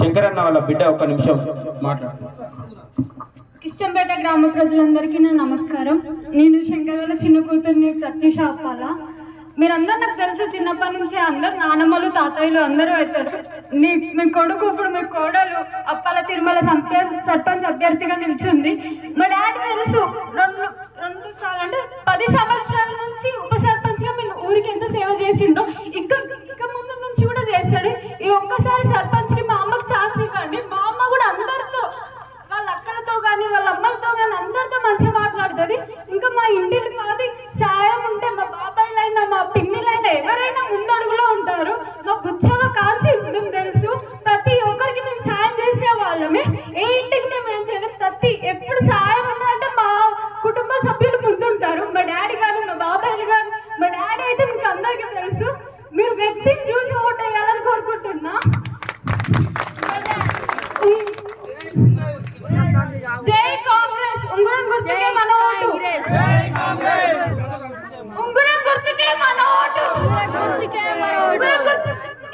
శంకరన్న వాళ్ళ బిడ్డ ఒక నిమిషం మాట్లాడు. కిష్టంపేట గ్రామ ప్రజలందరికీ నా నమస్కారం. నేను శంకర్ వాళ్ళ చిన్న కూతుర్ని ప్రత్యూష అప్పాల. మీరందరూ నాకు తెలుసు, చిన్నప్పటి నుంచి అందరు నానమ్మలు తాతయ్యలు అందరూ అవుతారు. మీ కొడుకు ఇప్పుడు మీ కోడలు అప్పాల తిరుమల సర్పంచ్ అభ్యర్థిగా నిలిచింది. మా డాడీ తెలుసు, రెండు అంటే 10 సంవత్సరాల నుంచి ఉప సర్పంచ్గా మీ ఊరికి ఎంత సేవ చేసిండో ఇక ముందు నుంచి కూడా చేస్తాడు. ఈ ఒక్కసారి సర్పంచ్కి మా అమ్మకి ఛాన్స్ ఇవ్వండి. మా అమ్మ కూడా అందరితో, వాళ్ళ అక్కలతో కానీ వాళ్ళ అమ్మలతో కానీ అందరితో మంచిగా మాట్లాడుతుంది. ఇంకా మా ఇంటికి మాది సాయం ఉంటే మా బాబాయిలైనా మా పిన్నిలైనా ఎవరైనా ముందడుగులో ఉంటారు. మా బుచ్చగా కాల్చి మేము తెలుసు, ప్రతి ఒక్కరికి మేము సాయం చేసే వాళ్ళమే. ఏ ఇంటికి మేము ఏం చేయలేదు, ఎప్పుడు సాయం ఉన్నదంటే మా కుటుంబ సభ్యులు ముందుంటారు. మా డాడీ కానీ మా బాబాయిలు కానీ, మా డాడీ అయితే మీకు అందరికీ తెలుసు. మీరు వ్యక్తిని చూసి ఓటు వేయాలని కోరుకుంటున్నా. జై కాంగ్రెస్. ఉంగరం గుర్తుకే మన ఓటు. ఉంగరం గుర్తుకే మన ఓటు.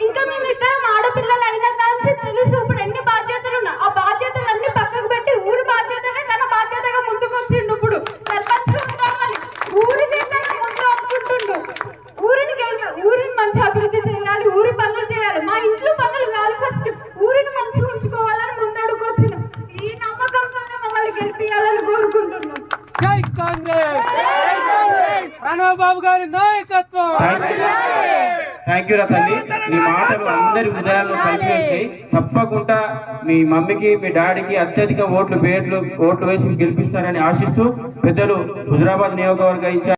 ఇంకా మేమిద్దరం ఆడపిల్లలు అయినా కానీ తెలుసు ఇప్పుడు ఎన్ని బాధ్యతలు ఉన్నా ఆ బాధ్యతలన్నీ పక్కకు పెట్టి ఊరి బాధ్యతనే తన బాధ్యతగా ముందుకొచ్చిండు. ఇప్పుడు సర్పంచ్ ఉండాలని ఊరికి ముందు అనుకుంటుండు. ఊరిని మంచి అభివృద్ధి చేయాలి, ఊరి పనులు చేయాలి. మా ఇంట్లో పనులు కాదు, ఫస్ట్ ఊరిని మంచిగా ఉంచుకోవాలని ముందడుకొచ్చిన ఈ నమ్మకంతోనే మమ్మల్ని గెలిపియాలని కోరుకుంటున్నాం. జై కాంగ్రెస్. రాణబాబు గారి నాయకత్వం. థ్యాంక్ యూ రా తల్లి, నీ మాటలు అందరి హృదయాల్లో కలిసి వస్తాయి. తప్పకుండా మీ మమ్మీకి మీ డాడీకి అత్యధిక ఓట్లు వేసి గెలిపిస్తారని ఆశిస్తూ పెద్దలు హుజురాబాద్ నియోజకవర్గ ఇన్ఛార్జ్